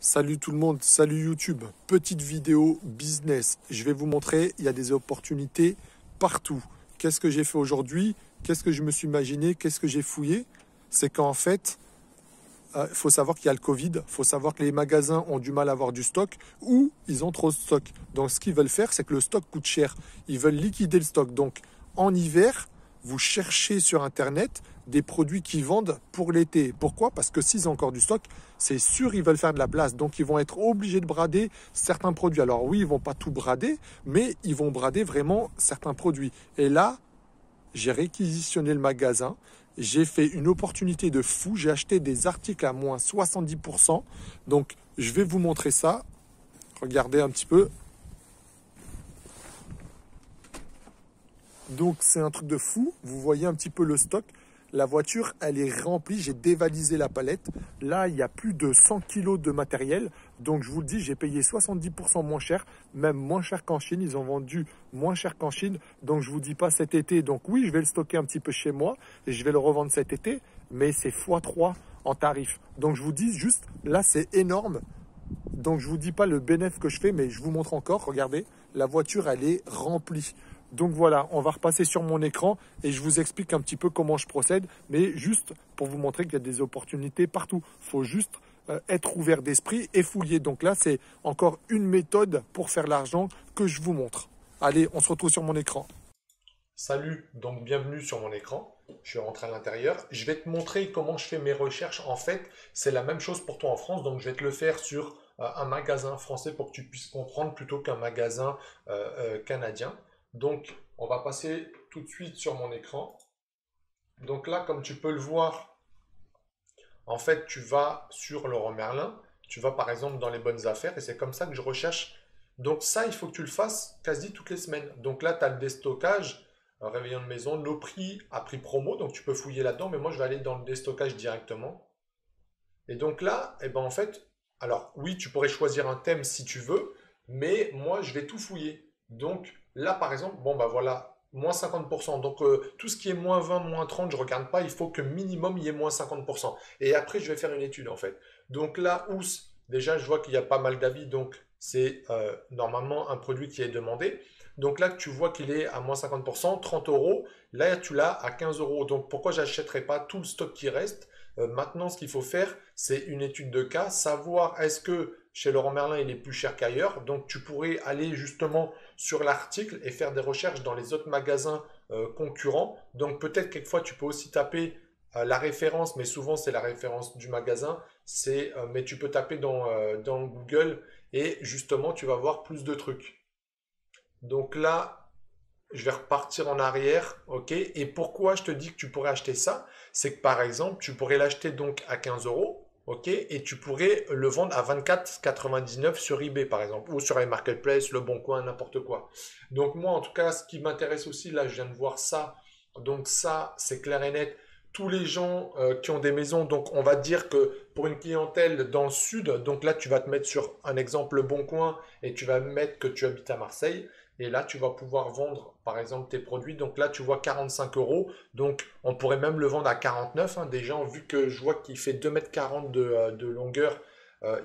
Salut tout le monde, salut YouTube. Petite vidéo business. Je vais vous montrer, il y a des opportunités partout. Qu'est-ce que j'ai fait aujourd'hui? Qu'est-ce que je me suis imaginé? Qu'est-ce que j'ai fouillé? C'est qu'en fait, il faut savoir qu'il y a le Covid. Il faut savoir que les magasins ont du mal à avoir du stock ou ils ont trop de stock. Donc ce qu'ils veulent faire, c'est que le stock coûte cher. Ils veulent liquider le stock. Donc en hiver, vous cherchez sur Internet des produits qui vendent pour l'été. Pourquoi? Parce que s'ils ont encore du stock, c'est sûr ils veulent faire de la place. Donc ils vont être obligés de brader certains produits. Alors oui, ils vont pas tout brader, mais ils vont brader vraiment certains produits. Et là, j'ai réquisitionné le magasin. J'ai fait une opportunité de fou. J'ai acheté des articles à moins 70%. Donc je vais vous montrer ça. Regardez un petit peu. Donc c'est un truc de fou. Vous voyez un petit peu le stock. La voiture, elle est remplie. J'ai dévalisé la palette. Là, il y a plus de 100 kilos de matériel. Donc je vous le dis, j'ai payé 70% moins cher, même moins cher qu'en Chine. Ils ont vendu moins cher qu'en Chine. Donc je vous dis pas cet été. Donc oui, je vais le stocker un petit peu chez moi et je vais le revendre cet été. Mais c'est x3 en tarif. Donc je vous dis juste, là c'est énorme. Donc je vous dis pas le bénéfice que je fais, mais je vous montre encore. Regardez, la voiture, elle est remplie. Donc voilà, on va repasser sur mon écran et je vous explique un petit peu comment je procède, mais juste pour vous montrer qu'il y a des opportunités partout. Il faut juste être ouvert d'esprit et fouiller. Donc là, c'est encore une méthode pour faire l'argent que je vous montre. Allez, on se retrouve sur mon écran. Salut, donc bienvenue sur mon écran. Je suis rentré à l'intérieur. Je vais te montrer comment je fais mes recherches. En fait, c'est la même chose pour toi en France, donc je vais te le faire sur un magasin français pour que tu puisses comprendre plutôt qu'un magasin canadien. Donc, on va passer tout de suite sur mon écran. Donc là, comme tu peux le voir, en fait, tu vas sur Leroy Merlin. Tu vas par exemple dans les bonnes affaires et c'est comme ça que je recherche. Donc ça, il faut que tu le fasses quasi toutes les semaines. Donc là, tu as le déstockage, réveillon de maison, nos prix à prix promo. Donc tu peux fouiller là-dedans, mais moi, je vais aller dans le déstockage directement. Et donc là, eh ben, en fait, alors oui, tu pourrais choisir un thème si tu veux, mais moi, je vais tout fouiller. Donc là, par exemple, bon, bah voilà, moins 50%. Donc tout ce qui est moins 20, moins 30, je ne regarde pas. Il faut que minimum, il y ait moins 50%. Et après, je vais faire une étude, en fait. Donc là, déjà, je vois qu'il y a pas mal d'avis. Donc c'est normalement un produit qui est demandé. Donc là, tu vois qu'il est à moins 50%, 30 euros. Là, tu l'as à 15 euros. Donc pourquoi j'achèterais pas tout le stock qui reste? Maintenant, ce qu'il faut faire, c'est une étude de cas, savoir est-ce que chez Leroy Merlin, il est plus cher qu'ailleurs. Donc, tu pourrais aller justement sur l'article et faire des recherches dans les autres magasins concurrents. Donc, peut-être quelquefois, tu peux aussi taper la référence, mais souvent, c'est la référence du magasin. Mais tu peux taper dans Google et justement, tu vas voir plus de trucs. Donc là, je vais repartir en arrière, ok? Et pourquoi je te dis que tu pourrais acheter ça? C'est que par exemple, tu pourrais l'acheter donc à 15 euros, ok? Et tu pourrais le vendre à 24,99 sur eBay par exemple, ou sur les marketplaces, Le Bon Coin, n'importe quoi. Donc moi, en tout cas, ce qui m'intéresse aussi, là, je viens de voir ça. Donc ça, c'est clair et net. Tous les gens qui ont des maisons, donc on va dire que pour une clientèle dans le sud, donc là, tu vas te mettre sur un exemple Le Bon Coin et tu vas mettre que tu habites à Marseille. Et là, tu vas pouvoir vendre, par exemple, tes produits. Donc là, tu vois 45 euros. Donc, on pourrait même le vendre à 49. Hein. Déjà, vu que je vois qu'il fait 2,40 m de longueur,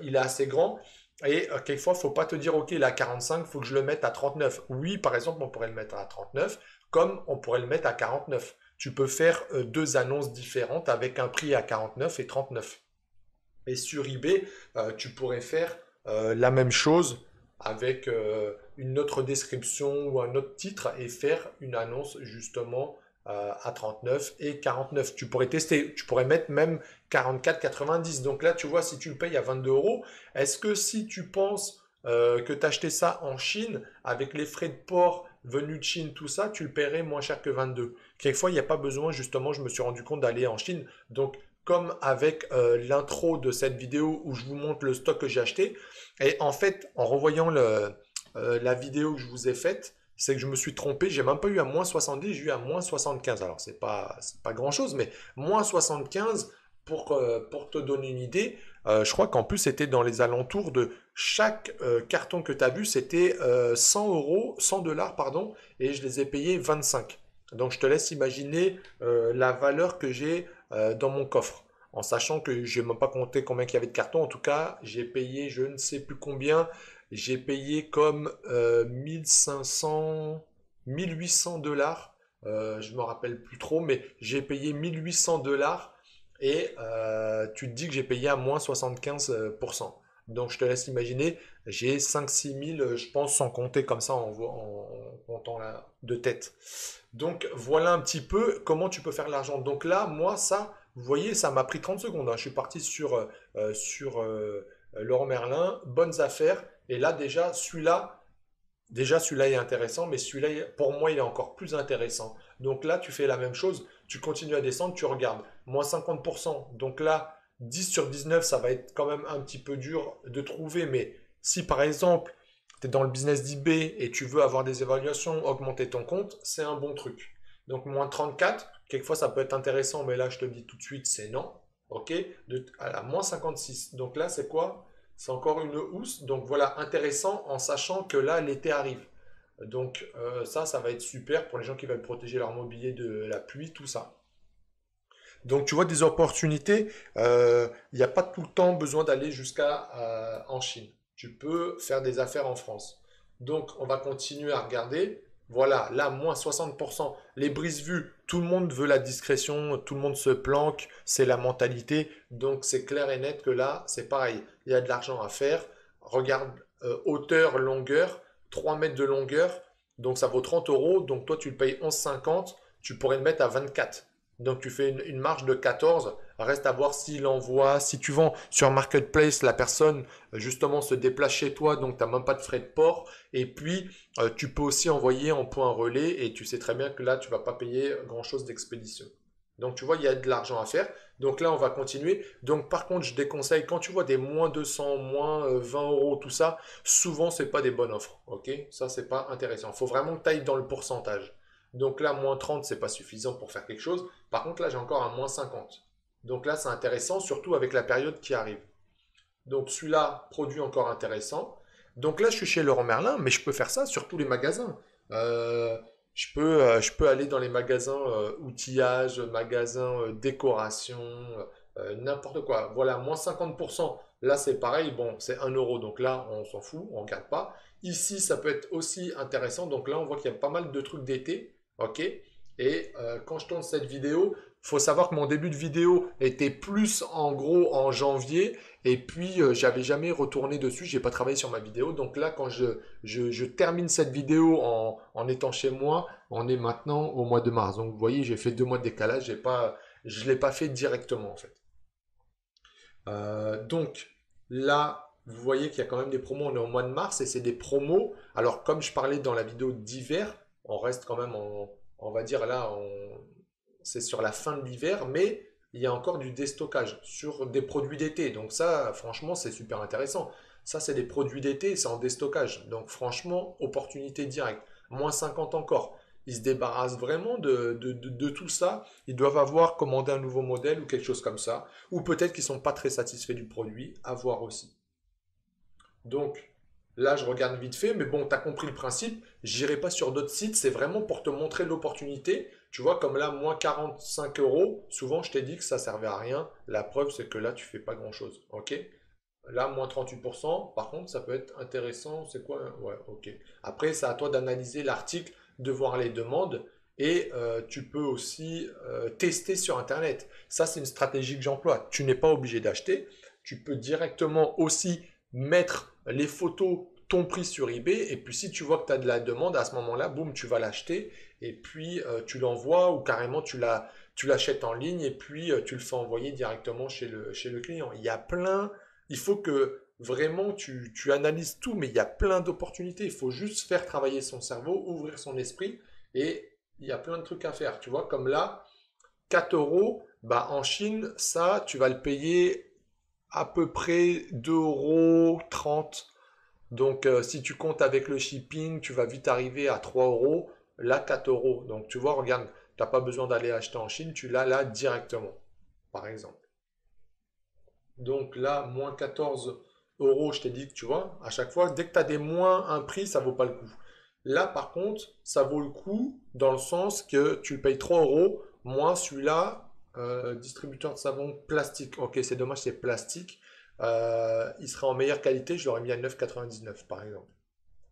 il est assez grand. Et quelquefois, il ne faut pas te dire, OK, il est à 45, il faut que je le mette à 39. Oui, par exemple, on pourrait le mettre à 39, comme on pourrait le mettre à 49. Tu peux faire deux annonces différentes avec un prix à 49 et 39. Et sur eBay, tu pourrais faire la même chose avec une autre description ou un autre titre et faire une annonce justement à 39 et 49. Tu pourrais tester, tu pourrais mettre même 44,90. Donc là, tu vois, si tu le payes à 22 euros, est-ce que si tu penses que tu achetais ça en Chine, avec les frais de port venus de Chine, tout ça, tu le paierais moins cher que 22. Quelquefois, il n'y a pas besoin, justement, je me suis rendu compte d'aller en Chine. Donc, comme avec l'intro de cette vidéo où je vous montre le stock que j'ai acheté. Et en fait, en revoyant la vidéo que je vous ai faite, c'est que je me suis trompé. J'ai même pas eu à moins 70, j'ai eu à moins 75. Alors, c'est pas grand-chose, mais moins 75, pour te donner une idée, je crois qu'en plus, c'était dans les alentours de chaque carton que tu as vu, c'était 100 euros, 100 dollars, pardon, et je les ai payés 25. Donc, je te laisse imaginer la valeur que j'ai dans mon coffre. en sachant que je n'ai même pas compté combien il y avait de cartons. En tout cas, j'ai payé je ne sais plus combien. J'ai payé comme 1500, 1800 $. Je me rappelle plus trop, mais j'ai payé 1800 $ et tu te dis que j'ai payé à moins 75%. Donc je te laisse imaginer, j'ai 5-6 000, je pense, sans compter comme ça en comptant de tête. Donc voilà un petit peu comment tu peux faire de l'argent. Donc là, moi, ça, vous voyez, ça m'a pris 30 secondes, hein. Je suis parti sur Laurent Merlin, bonnes affaires. Et là, déjà celui-là est intéressant, mais celui-là, pour moi, il est encore plus intéressant. Donc là, tu fais la même chose, tu continues à descendre, tu regardes, moins 50%. Donc là, 10 sur 19, ça va être quand même un petit peu dur de trouver, mais si par exemple, tu es dans le business d'eBay et tu veux avoir des évaluations, augmenter ton compte, c'est un bon truc. Donc moins 34, quelquefois ça peut être intéressant, mais là je te dis tout de suite, c'est non. Ok, à la moins 56. Donc là, c'est quoi? C'est encore une hausse. Donc voilà, intéressant en sachant que là, l'été arrive. Donc ça va être super pour les gens qui veulent protéger leur mobilier de la pluie, tout ça. Donc tu vois des opportunités, il n'y a pas tout le temps besoin d'aller jusqu'à en Chine. Tu peux faire des affaires en France. Donc on va continuer à regarder. Voilà, là, moins 60%. Les brises-vues, tout le monde veut la discrétion, tout le monde se planque, c'est la mentalité. Donc c'est clair et net que là, c'est pareil. Il y a de l'argent à faire. Regarde, hauteur, longueur, 3 mètres de longueur. Donc ça vaut 30 euros. Donc toi, tu le payes 11,50. Tu pourrais le mettre à 24. Donc tu fais une marge de 14. Reste à voir s'il envoie. Si tu vends sur Marketplace, la personne justement se déplace chez toi, donc tu n'as même pas de frais de port. Et puis tu peux aussi envoyer en point relais et tu sais très bien que là, tu ne vas pas payer grand-chose d'expédition. Donc tu vois, il y a de l'argent à faire. Donc là, on va continuer. Donc par contre, je déconseille, quand tu vois des moins 200, moins 20 euros, tout ça, souvent, ce n'est pas des bonnes offres. Ok? Ça, c'est pas intéressant. Il faut vraiment que tu ailles dans le pourcentage. Donc là, moins 30, c'est pas suffisant pour faire quelque chose. Par contre, là, j'ai encore un moins 50. Donc là, c'est intéressant, surtout avec la période qui arrive. Donc celui-là, produit encore intéressant. Donc là, je suis chez Leroy Merlin, mais je peux faire ça sur tous les magasins. Euh, je peux aller dans les magasins outillage, magasins décoration, n'importe quoi. Voilà, moins 50%. Là, c'est pareil. Bon, c'est 1 euro. Donc là, on s'en fout, on ne regarde pas. Ici, ça peut être aussi intéressant. Donc là, on voit qu'il y a pas mal de trucs d'été. OK? Et quand je tourne cette vidéo, il faut savoir que mon début de vidéo était plus en gros en janvier. Et puis, j'avais jamais retourné dessus. J'ai pas travaillé sur ma vidéo. Donc là, quand je termine cette vidéo en étant chez moi, on est maintenant au mois de mars. Donc, vous voyez, j'ai fait 2 mois de décalage. Je ne l'ai pas fait directement, en fait. Donc, là, vous voyez qu'il y a quand même des promos. On est au mois de mars et c'est des promos. Alors, comme je parlais dans la vidéo d'hiver, on reste quand même on va dire là, c'est sur la fin de l'hiver, mais il y a encore du déstockage sur des produits d'été. Donc ça, franchement, c'est super intéressant. Ça, c'est des produits d'été, c'est en déstockage. Donc franchement, opportunité directe. Moins 50 encore. Ils se débarrassent vraiment de tout ça. Ils doivent avoir commandé un nouveau modèle ou quelque chose comme ça. Ou peut-être qu'ils ne sont pas très satisfaits du produit. À voir aussi. Donc là, je regarde vite fait, mais bon, tu as compris le principe. J'irai pas sur d'autres sites, c'est vraiment pour te montrer l'opportunité. Tu vois, comme là, moins 45 euros, souvent je t'ai dit que ça servait à rien. La preuve, c'est que là, tu fais pas grand-chose. Ok? Là, moins 38%, par contre, ça peut être intéressant. C'est quoi? Ouais, ok. Après, c'est à toi d'analyser l'article, de voir les demandes. Et tu peux aussi tester sur Internet. Ça, c'est une stratégie que j'emploie. Tu n'es pas obligé d'acheter. Tu peux directement aussi mettre les photos, ton prix sur eBay. Et puis, si tu vois que tu as de la demande, à ce moment-là, boum, tu vas l'acheter. Et puis, tu l'envoies ou carrément, tu l'achètes en ligne. Et puis, tu le fais envoyer directement chez le client. Il y a plein. Il faut que vraiment tu analyses tout, mais il y a plein d'opportunités. Il faut juste faire travailler son cerveau, ouvrir son esprit. Et il y a plein de trucs à faire. Tu vois, comme là, 4 euros, bah en Chine, ça, tu vas le payer à peu près 2,30 €. Donc, si tu comptes avec le shipping, tu vas vite arriver à 3 euros. Là, 4 euros. Donc, tu vois, regarde, tu n'as pas besoin d'aller acheter en Chine, tu l'as là directement, par exemple. Donc là, moins 14 euros, je t'ai dit que tu vois, à chaque fois, dès que tu as des moins un prix, ça vaut pas le coup. Là, par contre, ça vaut le coup dans le sens que tu payes 3 euros. Moi, celui-là, Distributeur de savon plastique. Ok, c'est dommage, c'est plastique. Il serait en meilleure qualité, je l'aurais mis à 9,99 par exemple.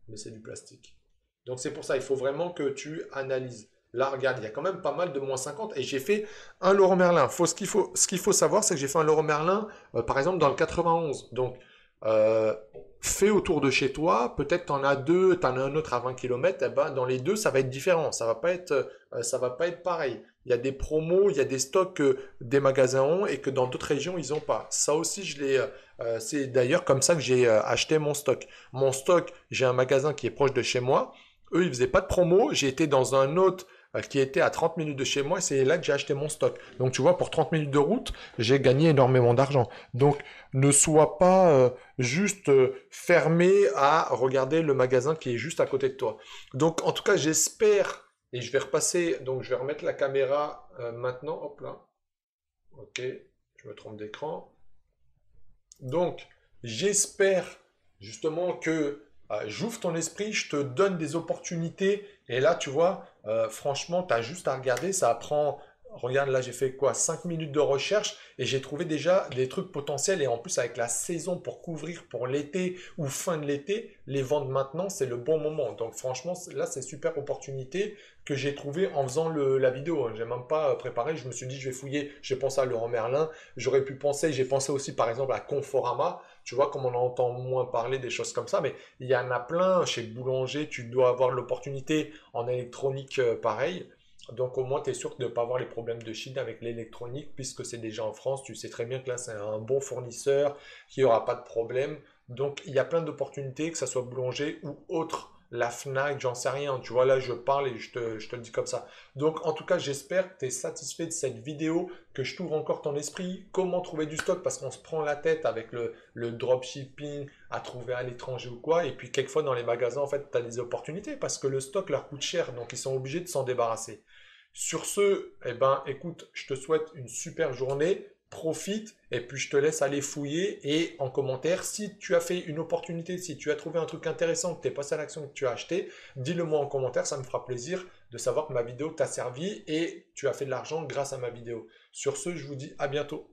Mais c'est du plastique. Donc c'est pour ça, il faut vraiment que tu analyses. Là, regarde, il y a quand même pas mal de moins 50 et j'ai fait un Leroy Merlin. Ce qu'il faut savoir, c'est que j'ai fait un Leroy Merlin, par exemple, dans le 91. Donc, euh, fais autour de chez toi, peut-être tu en as deux, tu en as un autre à 20 km, eh ben, dans les deux, ça va être différent. Ça va pas être pareil. Il y a des promos, il y a des stocks que des magasins ont et que dans d'autres régions, ils n'ont pas. Ça aussi, c'est d'ailleurs comme ça que j'ai acheté mon stock. Mon stock, j'ai un magasin qui est proche de chez moi. Eux, ils faisaient pas de promo. J'ai été dans un autre qui était à 30 minutes de chez moi et c'est là que j'ai acheté mon stock. Donc, tu vois, pour 30 minutes de route, j'ai gagné énormément d'argent. Donc, ne sois pas juste fermé à regarder le magasin qui est juste à côté de toi. Donc, en tout cas, j'espère, et je vais repasser, donc je vais remettre la caméra maintenant. Hop là. Ok, je me trompe d'écran. Donc, j'espère justement que j'ouvre ton esprit, je te donne des opportunités. Et là, tu vois, franchement, tu as juste à regarder. Ça prend, regarde, là, j'ai fait quoi? 5 minutes de recherche et j'ai trouvé déjà des trucs potentiels. Et en plus, avec la saison pour couvrir pour l'été ou fin de l'été, les ventes maintenant, c'est le bon moment. Donc, franchement, là, c'est super opportunité que j'ai trouvé en faisant la vidéo. J'ai même pas préparé. Je me suis dit, je vais fouiller. J'ai pensé à Leroy Merlin. J'aurais pu penser, j'ai pensé aussi par exemple à Conforama, tu vois, comme on entend moins parler des choses comme ça, mais il y en a plein chez Boulanger, tu dois avoir l'opportunité en électronique pareil. Donc au moins tu es sûr de ne pas avoir les problèmes de Chine avec l'électronique, puisque c'est déjà en France, tu sais très bien que là c'est un bon fournisseur, qu'il n'y aura pas de problème. Donc il y a plein d'opportunités, que ce soit Boulanger ou autre. La Fnac, j'en sais rien, tu vois, là je parle et je te le dis comme ça. Donc en tout cas, j'espère que tu es satisfait de cette vidéo, que je t'ouvre encore ton esprit, comment trouver du stock, parce qu'on se prend la tête avec le dropshipping à trouver à l'étranger ou quoi, et puis quelquefois dans les magasins, en fait, tu as des opportunités, parce que le stock leur coûte cher, donc ils sont obligés de s'en débarrasser. Sur ce, eh ben, écoute, je te souhaite une super journée, profite, et puis je te laisse aller fouiller, et en commentaire, si tu as fait une opportunité, si tu as trouvé un truc intéressant, que tu es passé à l'action, que tu as acheté, dis-le moi en commentaire, ça me fera plaisir de savoir que ma vidéo t'a servi et tu as fait de l'argent grâce à ma vidéo. Sur ce, je vous dis à bientôt.